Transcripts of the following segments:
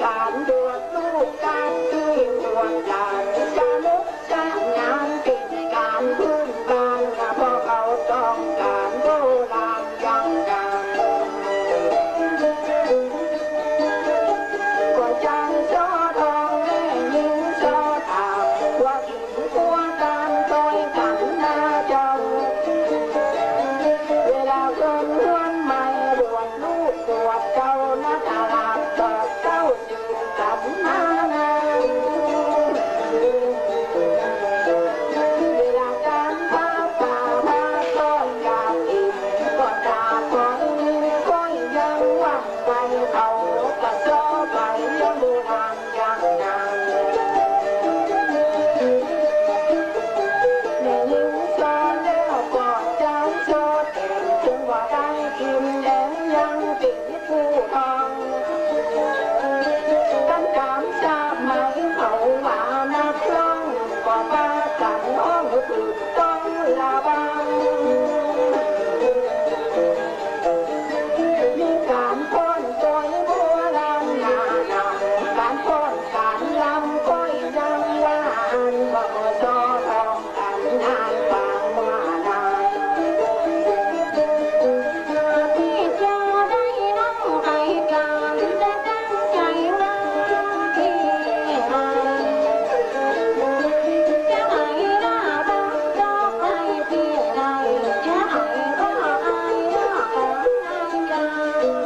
การบวชลูกการที่บวชหลานการลุกการงานกิจการพื้นบ้านเพราะเขาต้องการโบราณยังดังก็จังโซทองแม่ยิงโซถามว่าถึงหัวตามต้อยกันหน้าจองเวลาคนหวนใหม่บวชลูกบวชเจ้านาตลาดเปิดเจ้าจืดกับหน้านางเวลาการพาป่าพาต้อนอยากอิ่มก็ตาคอยคอยยังว่างไปเขาก็โซไปยังโบราณยังนางแม่ยิงโซแล้วก็เจ้าโซเต็มถึงว่าได้กินแดงยังติดผู้ทองกันกามทราบไหมเขาว่านักร้องก็พากันอ้อมฝึกต้องระวังมีการป้อนตัวโบราณนานำการป้อนการลำก้อยยังว่าอันว่าโซทองกันนานฟังว่าได้ที่จะได้น้องให้การจะตั้งใจว่าที่ให้จะให้หน้าบ้านดอกให้พี่ได้จะให้ก็ให้ดอกให้กัน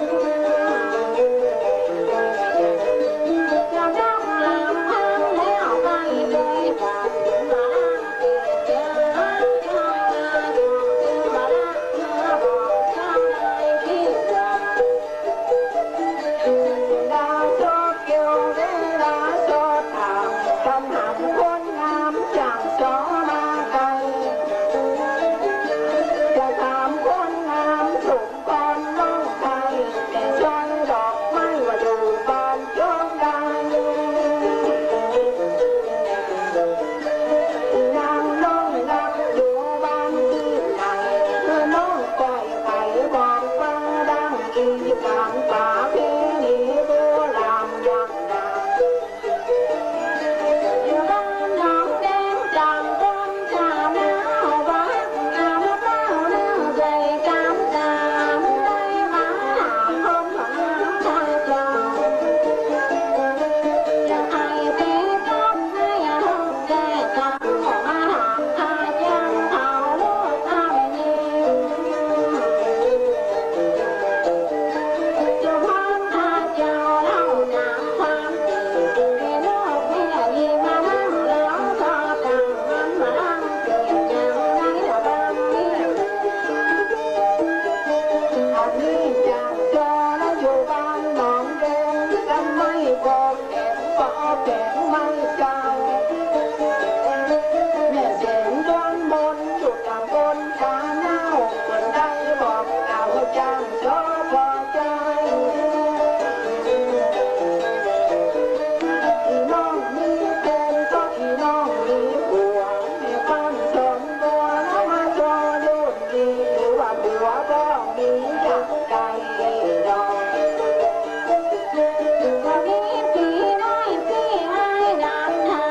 จะต้องลำพังแล้วไปด้วยกันมาเจ้าเจ้ามาบอกเจ้าเลยที่จะดาโซเกี่ยวเวลาโซถามคำหามคนงามจากโซมาไกลจะถามคนงามสุขก่อนน้องไทยแต่ช่อยดอกไม้ว่าอยู่บ้านโยมได้นางน้องนับอยู่บ้านที่ไหนเมื่อน้องปล่อยไปบอกว่าดังอีการป่าเพนีโบราณยังดังอยู่บ้านน้องแดงจำต้นจามหน้าบ้านงามเต้าเนื้อใจจำจำได้มาหอมหาชายเจ้าจะให้ตีต้องให้ห้องแก่จำมาหาทายังเขาลูกทำนี้จะพันทาเจ้าเล่าจากความจริงแม่ลูกแม่ยิงมานั่งแล้วก็ตั้งมันมานั่งเก็บอย่างไรละบ้างนี้อันนี้จากโซแล้วอยู่บ้านหนองแดงกันไม่บอกเก็บก็เก็บไม่เจ้าแม่เสียงโดนบนอยู่ตำบลกาเน่าคนได้บอกเอาจังโซพอใจอีน้องมีเป็นก็อีน้องมีผัวแม่ฟันสนบัวแล้วมาโซดูดีหรือว่าผัวก็มีอยากใจดอกวันนี้พี่น้อยพี่ให้ดันหา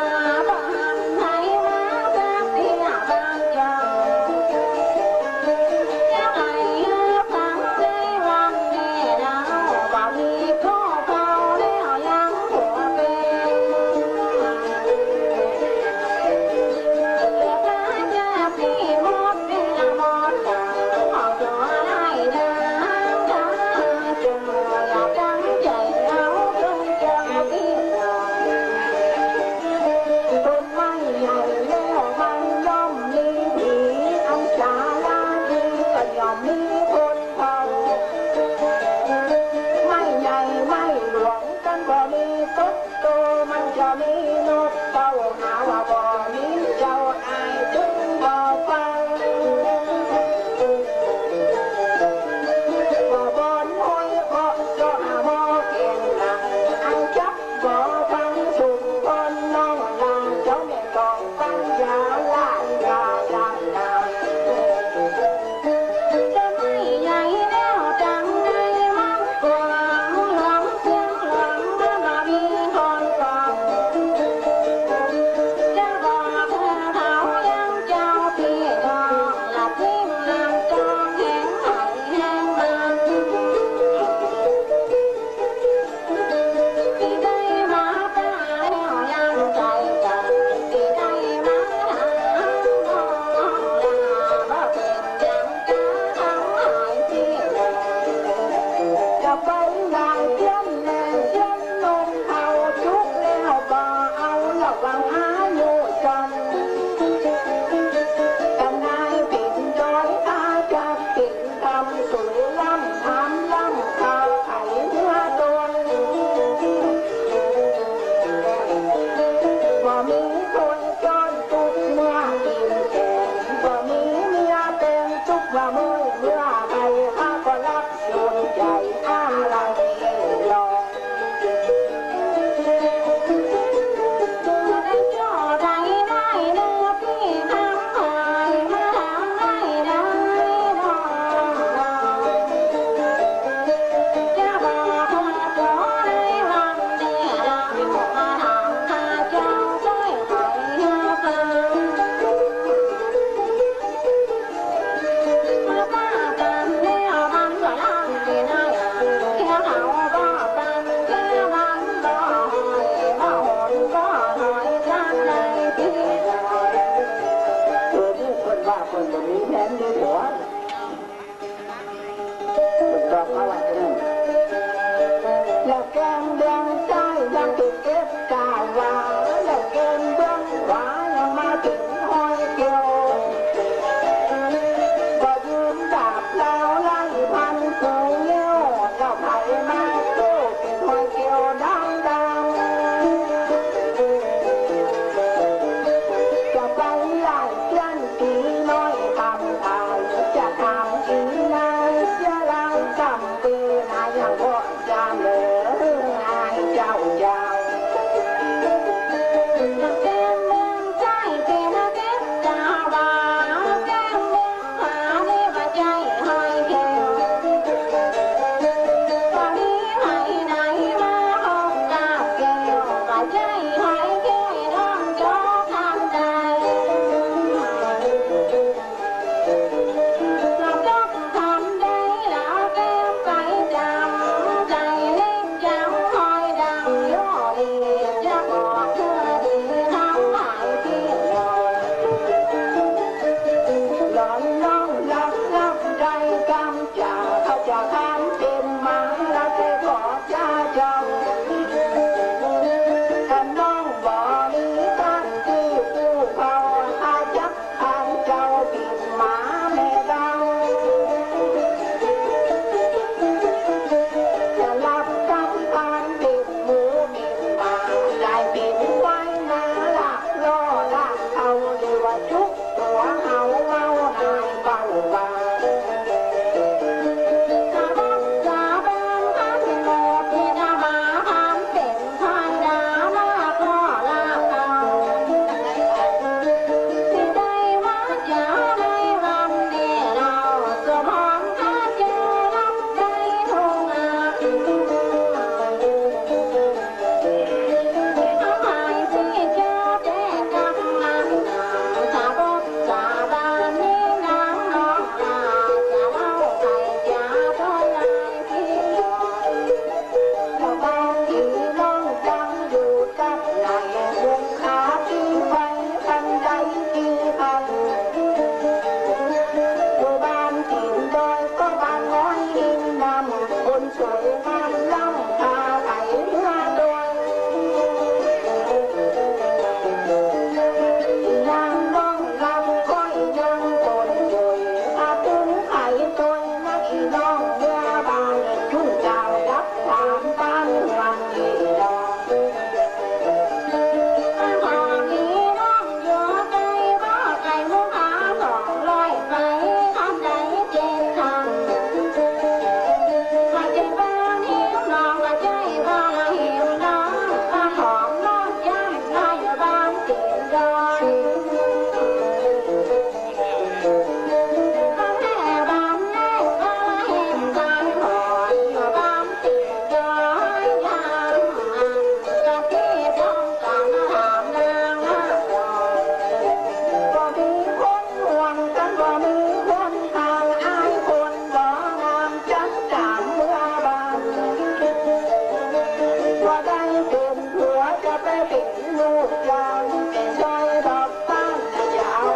ลูกยางเป็นซอยดอกบ้านยาว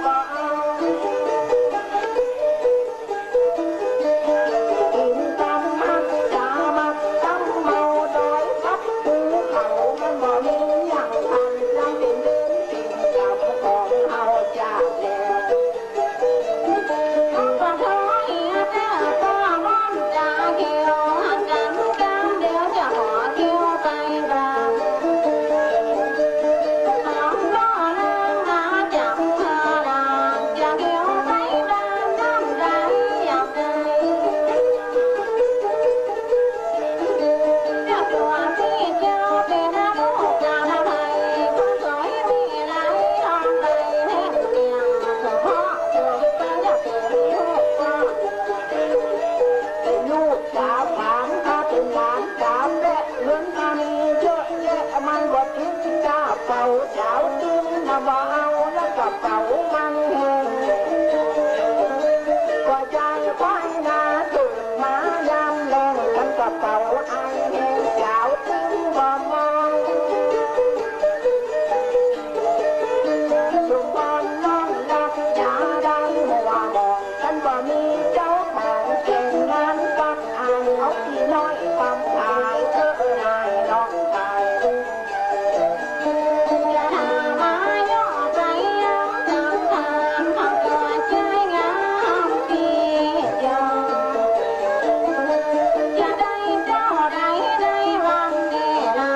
ก็เอากินตำมักจามักตำเมาดอยพับภูเขามันบ่มีอย่างทันจังเป็นเดินสิ่งกับของเฮาจากแล้ว ก็เธอเอียแต่ก็ร้อนจะเกี่ยวหันกันเดี๋ยวจะขอเกี่ยวไปบ้างน้องก็เลื่อนหาจับเธอดางจะเกี่ยวไปบ้างน้ำใจอยากได้จะตัวที่เกี่ยวเป็นลูกจะทำไมก็สวยมีไรทองใดแห่งเดียวเพราะเธอเป็นอยากเป็นลูกก็ เป็นลูกสาวผางถ้าเป็นหลานสาวแม่เงินมามีเยอะแยะมันบ่ทิ้งจ้าเป่าสาวจึงนะบ่เอาแล้วกระเป๋ามันแห้งก็ใจควายนาตื่นมายามแรงกันกระเป๋าไอแห้งสาวจึงบ่มองสุพรรณน้องรักยาดังหัวมองกันบ่มีเจ้าของเก่งงานปักอายเอาพี่น้อยความขายเธอนายน้องชายอย่าหามาย่อใจยังจังทางเขาตัวใจงามพี่ยออย่าได้เจ้าใดได้วันนี้เรา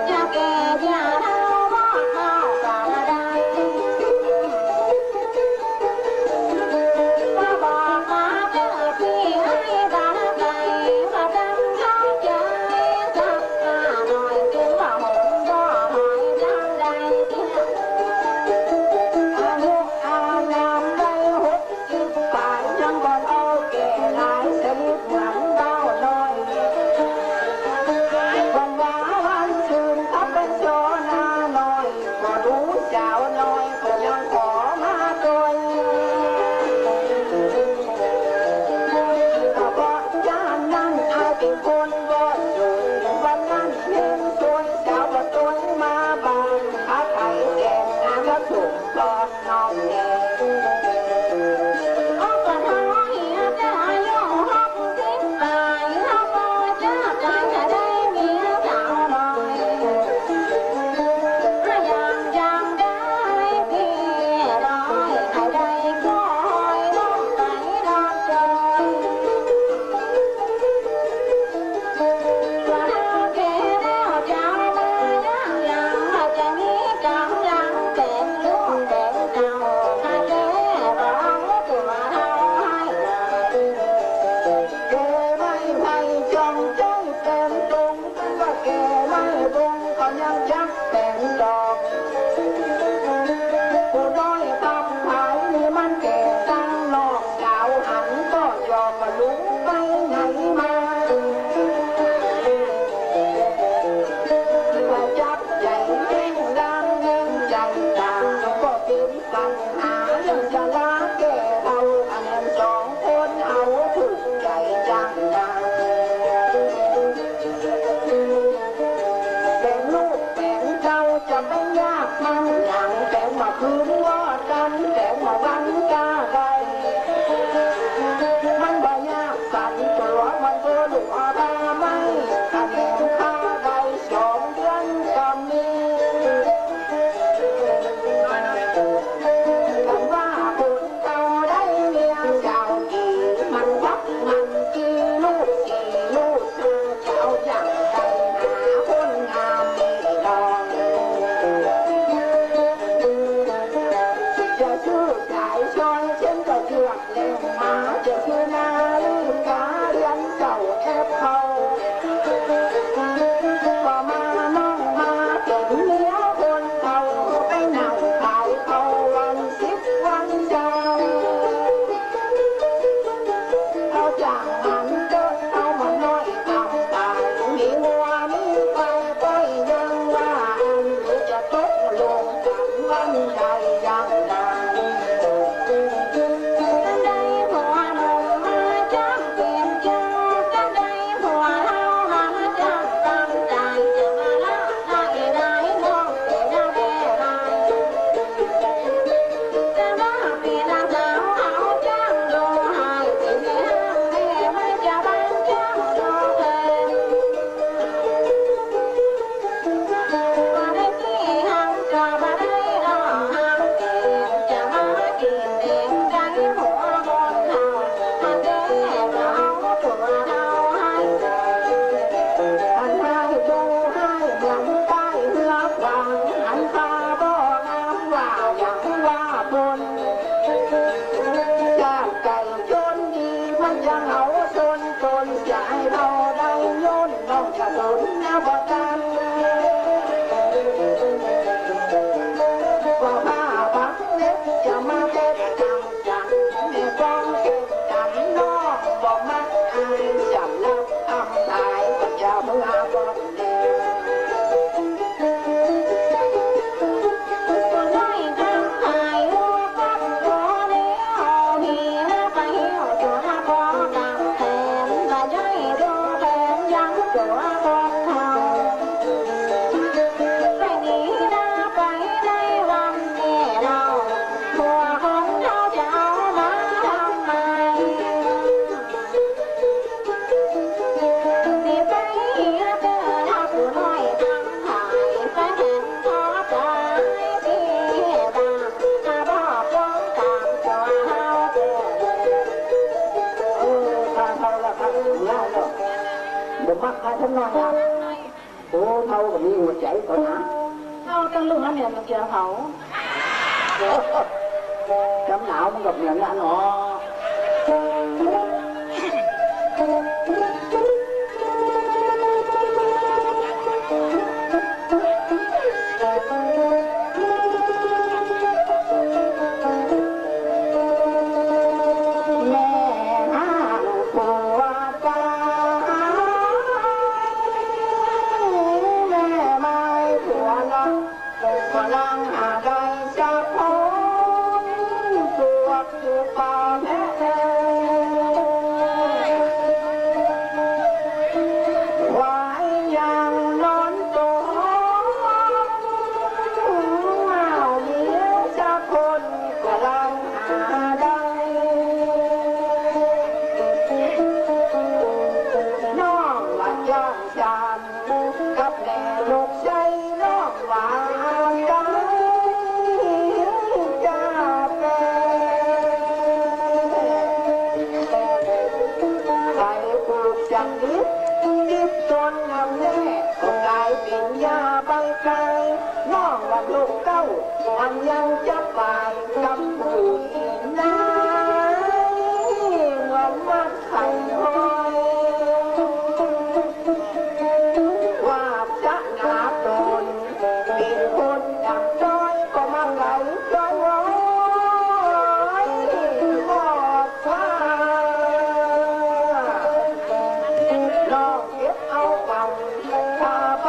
จะแก่จะเท่าบ่เท่ากันได้ มาบอกมาเจอพี่ให้ตาไกลมาดังเข้าใจสักหน่อยถึงว่าหงบ่หอยจังใดอายุอานามได้60 ป่านยังบ่เอาแก่หลายสนิทเหมือนเบาน้อยวันวาวันชื่นถ้าเป็นโจนาน้อยก็รู้สาวน้อยก็ยังขอมาโดย ก็บอกยามนั้นอายเป็นคนบ่สวยวันนั้นเห็นสวยสาวก็ต้นมาบานอาไข่แดงอาก็ถูกตอนน้องแดงเอาก็เธอเหียแต่อายุ60 ปลายเขาบ่จะใจจะได้เมียสาวน้อยยังได้พี่น้อยให้ได้ก็หอยน้องไปนอนจอย ว่าเธอแก่แล้วเจ้ามายังอาจจะมีกำลังเป็นลูกเป็นเจ้าถ้าแก่ร้องตัวเท่าให้แก่ไม่ไผ่จงใจเป็นตรงว่าแก่ไม่บงก็ยังจักเป็นดอกผู้น้อยทำขายนี่มันแก่ตั้งนอกสาวหันก็ยอมมาลุกไปไหนมาว่าจับใจเร่งดังเงินจังต่างก็เป็นปัญหาเรื่องจะลาแก่เอาอันนั้นสองคนเอาถูกใจจังดัง แบ่งลูกแบ่ง ก็มีหัวใจเขานะเอาตั้งลูกนั้นเนี่ยมันเกี่ยวเขาจำหนาวมันกับเหมือนกันเนาะยังจะไปกับผู้หญิงนายเงินมัดไข่หอยว่าจะหนาตนเป็นคนดักจ้อยก็มาไหลจ้อยร้อยหอดฟ้าลองเก็บเอาฟังพาไป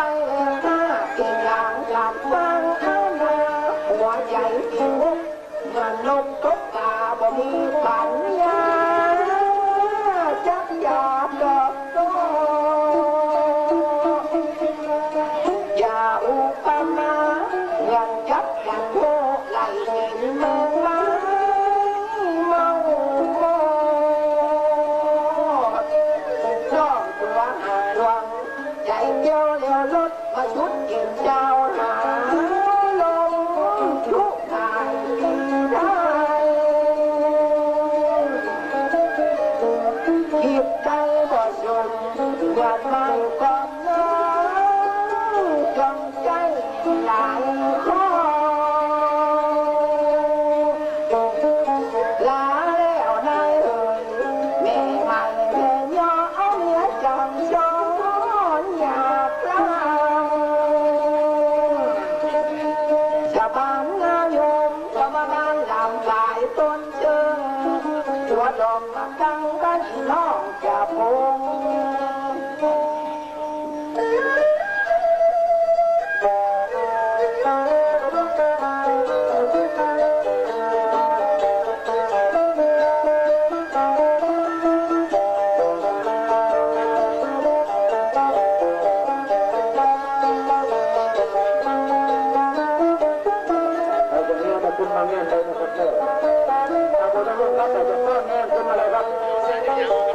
หน้าอีกอย่างกลับฟังหัวใจอิวเงินลงตกตาบ่มีปัญญาจักอยากดอกโตอย่าอุปมาเงินยับยันโง่ไหลเห็นเมืองไม้เมาโมน้องตัวหาดวงใจเดียวเลี้ยวรถมาชุดกินเจ้าหาอย่าไปก่อนน้องจงใจหลายข้อลาแล้วนายเอ๋ยแม่ใหม่แม่ย่อเอาเมียจังชอนอย่าพลาดชาวบ้านงามยมชาวบ้านลำลายต้นเชิงตัวดอกมาตั้งกันน้องจะพงคุณมาเงี้ยไปนะครับเจ้าเอาคนทั้งโลกรับแต่จะต้อนแน่ขึ้นมาเลยครับ